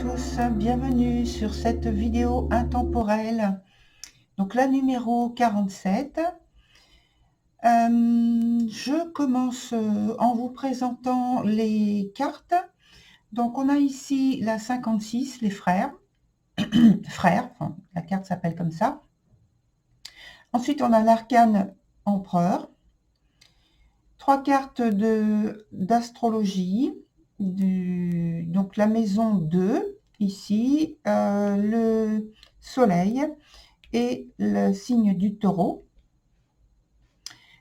tous, bienvenue sur cette vidéo intemporelle, donc la numéro 47. Je commence en vous présentant les cartes. Donc on a ici la 56, les frères, enfin, la carte s'appelle comme ça. Ensuite on a l'arcane empereur, 3 cartes d'astrologie, donc la maison 2, ici, le soleil et le signe du taureau.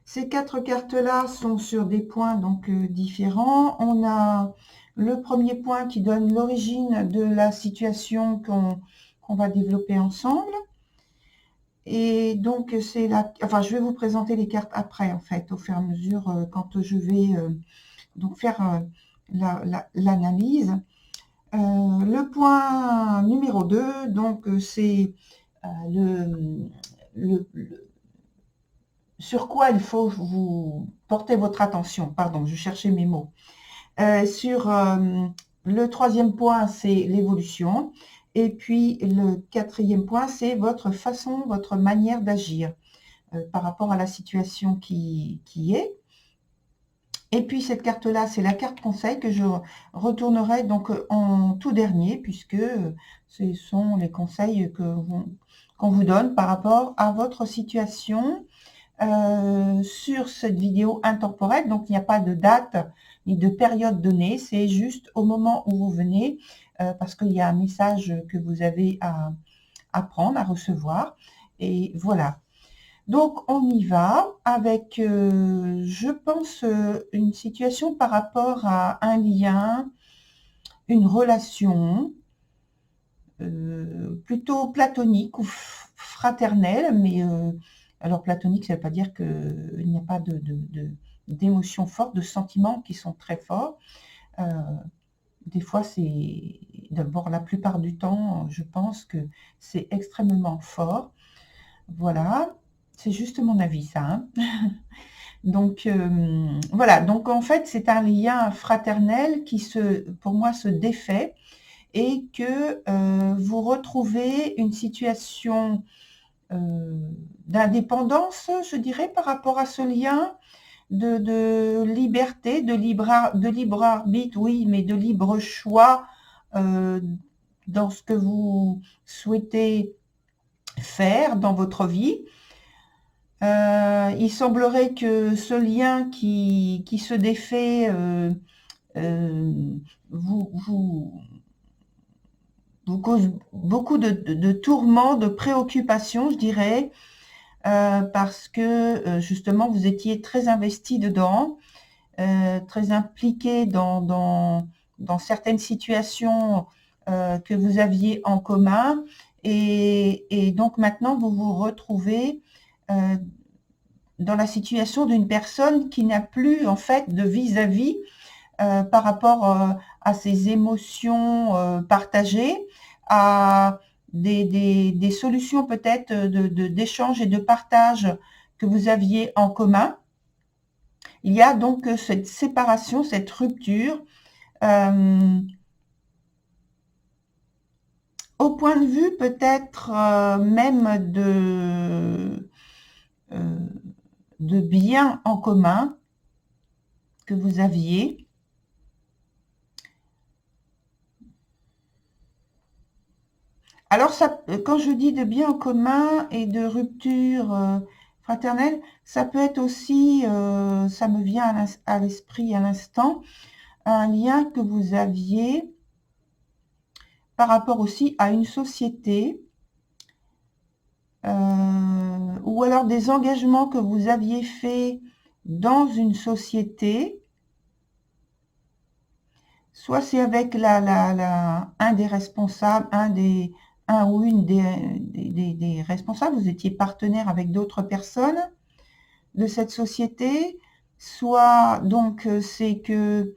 Ces 4 cartes-là sont sur des points donc différents. On a le premier point qui donne l'origine de la situation qu'on va développer ensemble. Et donc, enfin, je vais vous présenter les cartes après, en fait, au fur et à mesure, quand je vais donc faire l'analyse. Le point numéro 2, donc c'est sur quoi il faut vous porter votre attention. Pardon, je cherchais mes mots. Sur le troisième point, c'est l'évolution. Et puis le quatrième point, c'est votre façon, votre manière d'agir par rapport à la situation qui est. Et puis cette carte-là, c'est la carte conseil que je retournerai donc en tout dernier, puisque ce sont les conseils qu'on vous donne par rapport à votre situation sur cette vidéo intemporelle. Donc il n'y a pas de date ni de période donnée, c'est juste au moment où vous venez, parce qu'il y a un message que vous avez à prendre, à recevoir. Et voilà. Donc, on y va avec, je pense, une situation par rapport à un lien, une relation, plutôt platonique ou fraternelle, mais alors platonique, ça ne veut pas dire qu'il n'y a pas d'émotions fortes, de sentiments qui sont très forts. Des fois, c'est d'abord la plupart du temps, je pense que c'est extrêmement fort. Voilà. C'est juste mon avis, ça. Hein. Donc, voilà. Donc, en fait, c'est un lien fraternel qui, pour moi, se défait et que vous retrouvez une situation d'indépendance, je dirais, par rapport à ce lien, de liberté, de libre arbitre, oui, mais de libre choix dans ce que vous souhaitez faire dans votre vie. Il semblerait que ce lien qui se défait vous cause beaucoup de tourments, de préoccupations, je dirais, parce que justement vous étiez très investi dedans, très impliqué dans certaines situations que vous aviez en commun, et donc maintenant vous vous retrouvez dans la situation d'une personne qui n'a plus en fait de vis-à-vis par rapport à ses émotions partagées, à des solutions peut-être d'échange et de partage que vous aviez en commun. Il y a donc cette séparation, cette rupture, au point de vue peut-être même de biens en commun que vous aviez. Alors, ça, quand je dis de biens en commun et de rupture fraternelle, ça peut être aussi, ça me vient à l'esprit à l'instant, un lien que vous aviez par rapport aussi à une société, ou alors des engagements que vous aviez faits dans une société, soit c'est avec un des responsables, un ou une des responsables, vous étiez partenaire avec d'autres personnes de cette société, soit donc c'est que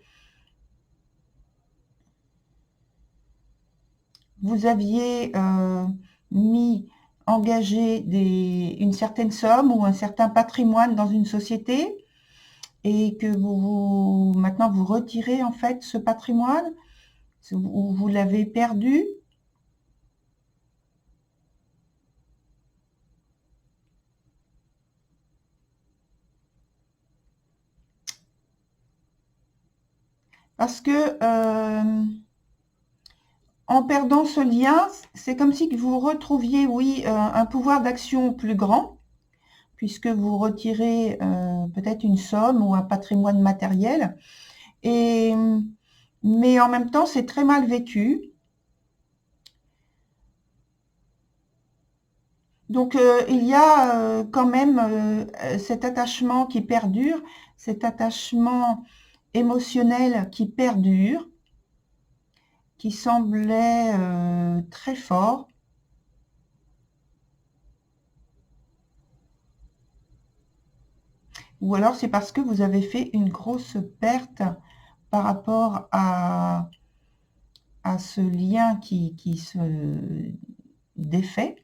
vous aviez engagé une certaine somme ou un certain patrimoine dans une société et que maintenant vous retirez en fait ce patrimoine, Ou vous l'avez perdu? Parce que en perdant ce lien, c'est comme si vous retrouviez, oui, un pouvoir d'action plus grand, puisque vous retirez peut-être une somme ou un patrimoine matériel. Mais en même temps, c'est très mal vécu. Donc, il y a quand même cet attachement qui perdure, cet attachement émotionnel qui perdure, qui semblait très fort. Ou alors c'est parce que vous avez fait une grosse perte par rapport à ce lien qui se défait.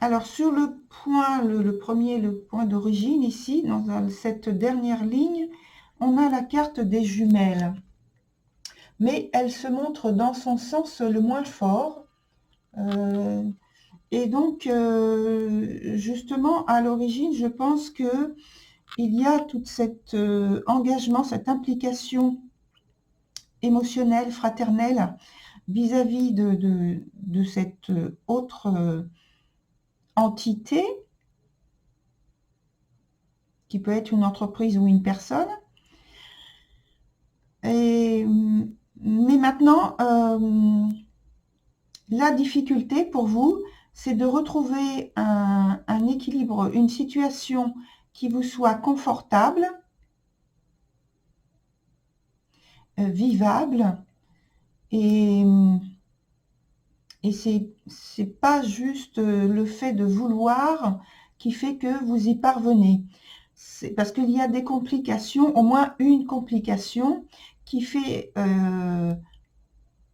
Alors sur le point, le premier, le point d'origine ici, dans cette dernière ligne, on a la carte des jumelles. Mais elle se montre dans son sens le moins fort. Et donc, justement, à l'origine, je pense que il y a tout cet engagement, cette implication émotionnelle, fraternelle, vis-à-vis de cette autre entité, qui peut être une entreprise ou une personne. Mais maintenant, la difficulté pour vous, c'est de retrouver un équilibre, une situation qui vous soit confortable, vivable, et c'est pas juste le fait de vouloir qui fait que vous y parvenez. C'est parce qu'il y a des complications, au moins une complication, qui fait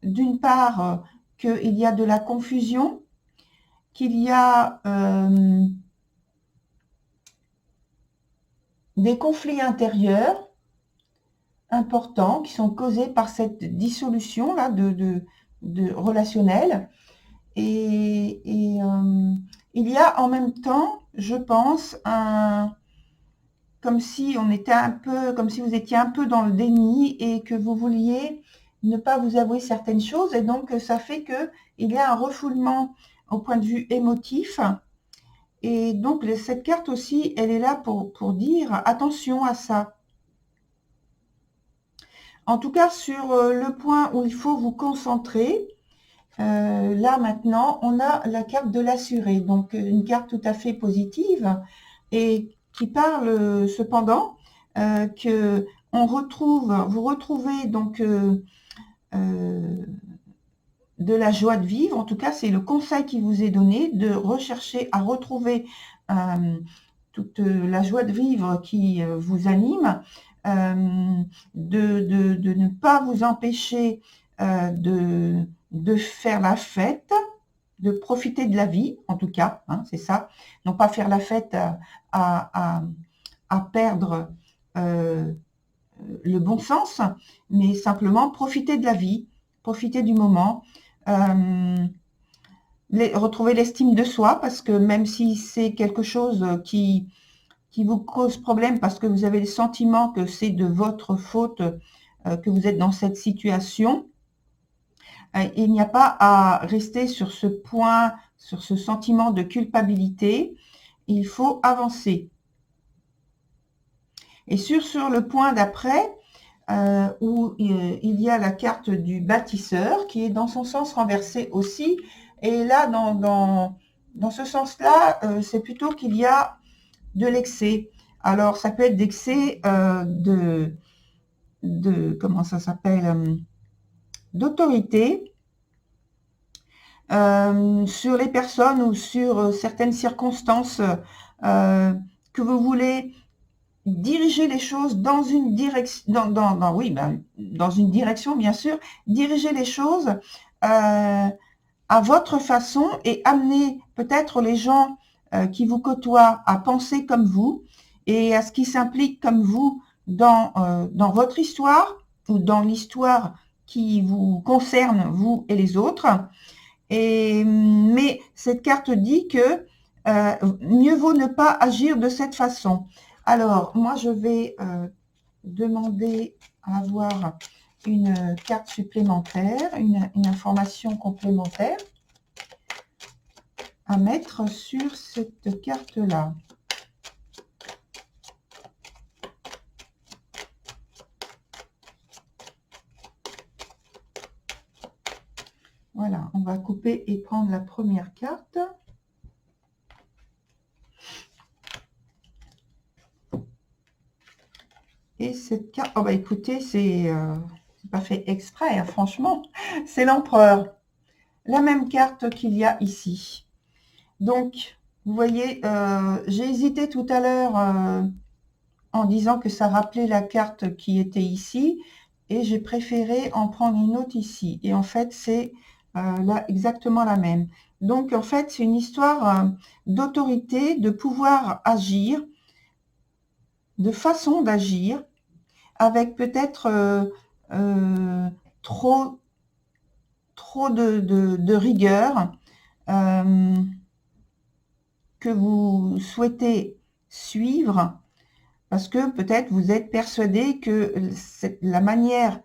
d'une part qu'il y a de la confusion, qu'il y a des conflits intérieurs importants qui sont causés par cette dissolution là de relationnel. Et il y a en même temps, je pense, comme si on était un peu, comme si vous étiez un peu dans le déni et que vous vouliez ne pas vous avouer certaines choses. Et donc, ça fait qu'il y a un refoulement au point de vue émotif. Et donc, cette carte aussi, elle est là pour dire attention à ça. En tout cas, sur le point où il faut vous concentrer, là maintenant, on a la carte de l'assuré, donc une carte tout à fait positive et qui parle cependant que vous retrouvez donc de la joie de vivre. En tout cas, c'est le conseil qui vous est donné de rechercher à retrouver toute la joie de vivre qui vous anime, de ne pas vous empêcher de faire la fête, de profiter de la vie, en tout cas, hein, c'est ça. Non pas faire la fête à perdre le bon sens, mais simplement profiter de la vie, profiter du moment, retrouver l'estime de soi, parce que même si c'est quelque chose qui vous cause problème, parce que vous avez le sentiment que c'est de votre faute que vous êtes dans cette situation, il n'y a pas à rester sur ce point, sur ce sentiment de culpabilité. Il faut avancer. Et sur le point d'après, où il y a la carte du bâtisseur qui est dans son sens renversé aussi. Et là, dans ce sens-là, c'est plutôt qu'il y a de l'excès. Alors, ça peut être d'excès comment ça s'appelle, d'autorité sur les personnes ou sur certaines circonstances que vous voulez diriger les choses dans une direction, dans une direction bien sûr, diriger les choses à votre façon et amener peut-être les gens qui vous côtoient à penser comme vous. et à ce qui s'implique comme vous dans votre histoire ou dans l'histoire qui vous concerne, vous et les autres. Mais cette carte dit que mieux vaut ne pas agir de cette façon. Alors, moi, je vais demander à avoir une carte supplémentaire, une information complémentaire à mettre sur cette carte-là. Voilà, on va couper et prendre la première carte. Et cette carte, oh bah écoutez, c'est pas fait exprès, hein, franchement, c'est l'empereur. La même carte qu'il y a ici. Donc, vous voyez, j'ai hésité tout à l'heure en disant que ça rappelait la carte qui était ici, et j'ai préféré en prendre une autre ici. Et en fait, c'est là exactement la même. Donc, en fait, c'est une histoire d'autorité, de pouvoir agir, de façon d'agir, avec peut-être trop de rigueur que vous souhaitez suivre, parce que peut-être vous êtes persuadé que la manière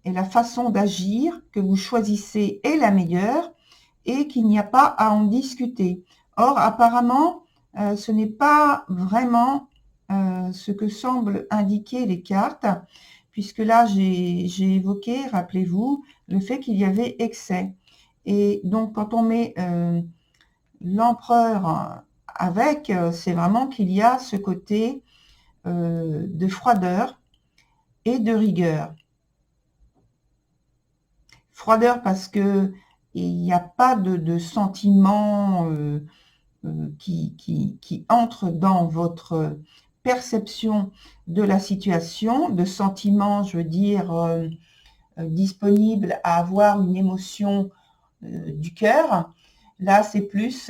et la façon d'agir que vous choisissez est la meilleure et qu'il n'y a pas à en discuter. Or, apparemment, ce n'est pas vraiment ce que semblent indiquer les cartes, puisque là, j'ai évoqué, rappelez-vous, le fait qu'il y avait excès. Et donc, quand on met l'empereur avec, c'est vraiment qu'il y a ce côté de froideur et de rigueur. Froideur parce que il n'y a pas de sentiment qui entre dans votre perception de la situation, de sentiments, je veux dire, disponibles à avoir une émotion du cœur. Là, c'est plus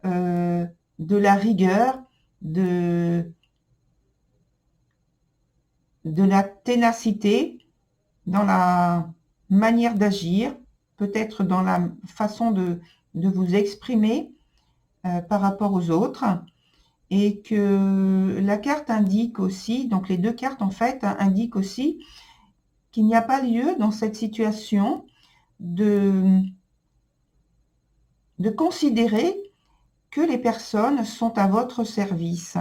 de la rigueur, de la ténacité dans la manière d'agir, peut-être dans la façon de vous exprimer par rapport aux autres, et que la carte indique aussi, donc les deux cartes en fait indiquent aussi qu'il n'y a pas lieu dans cette situation de considérer que les personnes sont à votre service.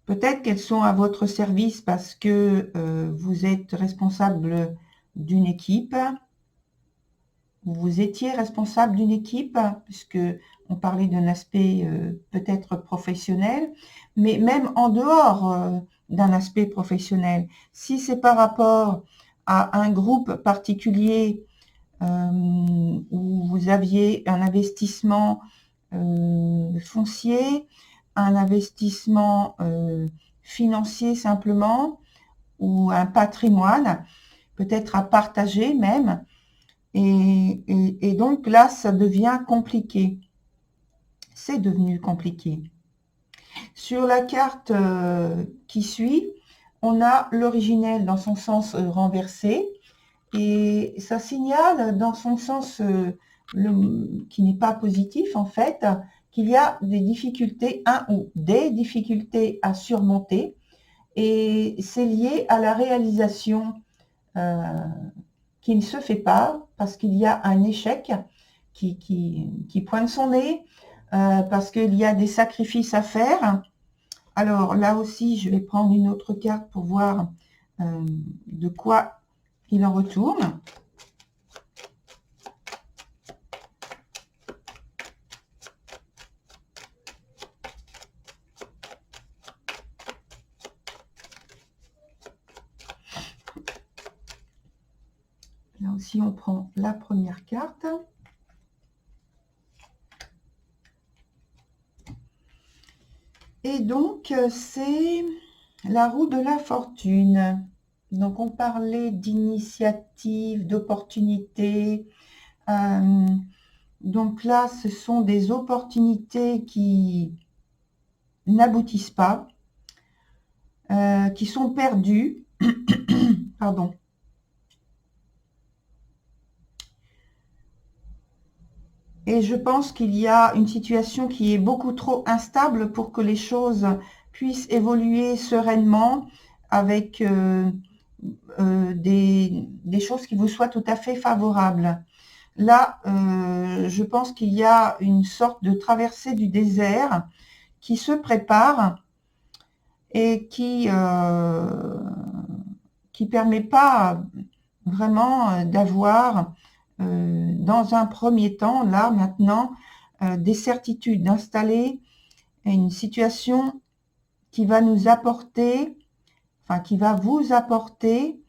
Peut-être qu'elles sont à votre service parce que vous êtes responsable d'une équipe, vous étiez responsable d'une équipe, puisque on parlait d'un aspect peut-être professionnel, mais même en dehors d'un aspect professionnel, si c'est par rapport à un groupe particulier où vous aviez un investissement foncier, un investissement financier simplement, ou un patrimoine, peut-être à partager même, et donc là, ça devient compliqué. C'est devenu compliqué. Sur la carte qui suit, on a l'originel dans son sens renversé, et ça signale dans son sens qui n'est pas positif en fait, qu'il y a des difficultés, ou des difficultés à surmonter, et c'est lié à la réalisation qui ne se fait pas parce qu'il y a un échec qui pointe son nez, parce qu'il y a des sacrifices à faire. Alors là aussi, je vais prendre une autre carte pour voir de quoi il en retourne. Là aussi, on prend la première carte. Et donc, c'est la roue de la fortune. Donc, on parlait d'initiative, d'opportunités. Donc là, ce sont des opportunités qui n'aboutissent pas, qui sont perdus. Pardon. Et je pense qu'il y a une situation qui est beaucoup trop instable pour que les choses puissent évoluer sereinement avec des choses qui vous soient tout à fait favorables. Là, je pense qu'il y a une sorte de traversée du désert qui se prépare et qui permet pas vraiment d'avoir dans un premier temps, là, maintenant, des certitudes, d'installer une situation qui va nous apporter, enfin, qui va vous apporter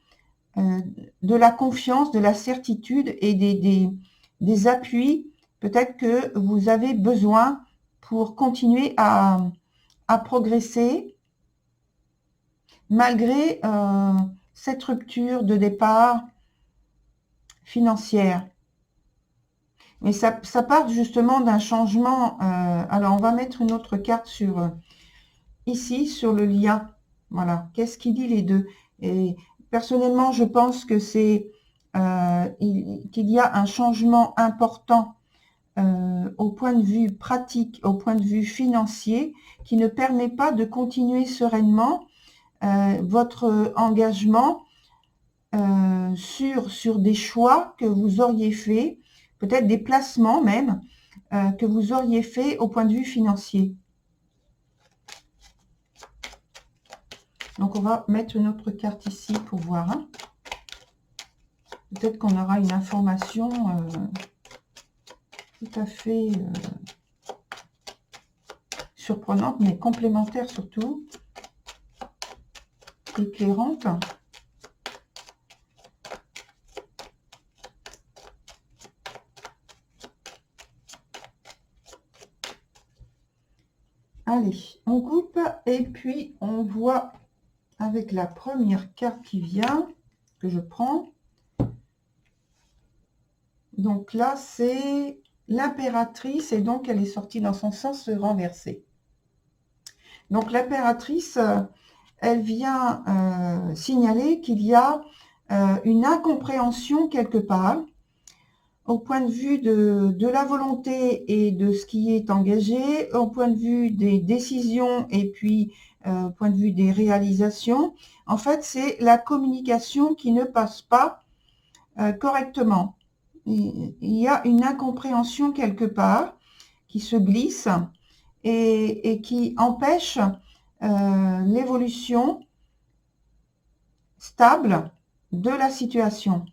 de la confiance, de la certitude et des appuis, peut-être que vous avez besoin pour continuer à progresser, malgré cette rupture de départ financière. Mais ça part justement d'un changement. Alors, on va mettre une autre carte sur ici, sur le lien. Voilà. Qu'est-ce qui dit les deux? Et personnellement, je pense que c'est qu'il y a un changement important au point de vue pratique, au point de vue financier, qui ne permet pas de continuer sereinement votre engagement sur des choix que vous auriez fait, peut-être des placements même, que vous auriez fait au point de vue financier. Donc, on va mettre une autre carte ici pour voir. Hein. Peut-être qu'on aura une information tout à fait surprenante, mais complémentaire surtout, éclairante. Allez, on coupe et puis on voit avec la première carte qui vient, que je prends. Donc là, c'est l'impératrice et donc elle est sortie dans son sens renversé. Donc l'impératrice, elle vient signaler qu'il y a une incompréhension quelque part au point de vue de la volonté et de ce qui est engagé, au point de vue des décisions et puis au point de vue des réalisations. En fait, c'est la communication qui ne passe pas correctement. Il y a une incompréhension quelque part qui se glisse et qui empêche l'évolution stable de la situation.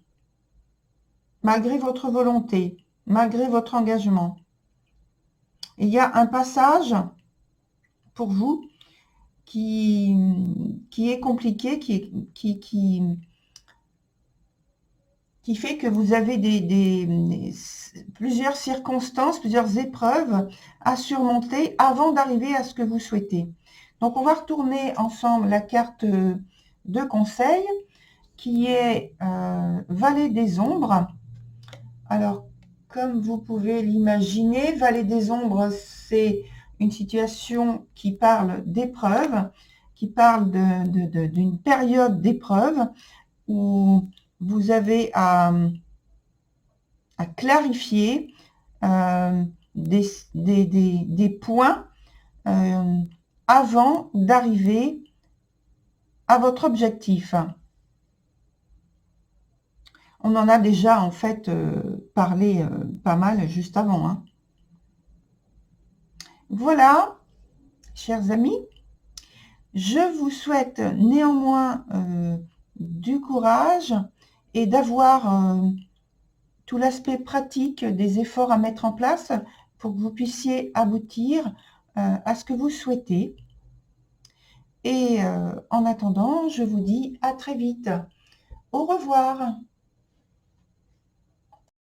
Malgré votre volonté, malgré votre engagement. Il y a un passage pour vous qui est compliqué, qui fait que vous avez plusieurs circonstances, plusieurs épreuves à surmonter avant d'arriver à ce que vous souhaitez. Donc, on va retourner ensemble la carte de conseil qui est Vallée des Ombres. Alors, comme vous pouvez l'imaginer, Vallée des Ombres, c'est une situation qui parle d'épreuve, qui parle d'une période d'épreuve où vous avez à clarifier des points avant d'arriver à votre objectif. On en a déjà en fait parlé pas mal juste avant. Hein. Voilà, chers amis, je vous souhaite néanmoins du courage et d'avoir tout l'aspect pratique des efforts à mettre en place pour que vous puissiez aboutir à ce que vous souhaitez. Et en attendant, je vous dis à très vite. Au revoir.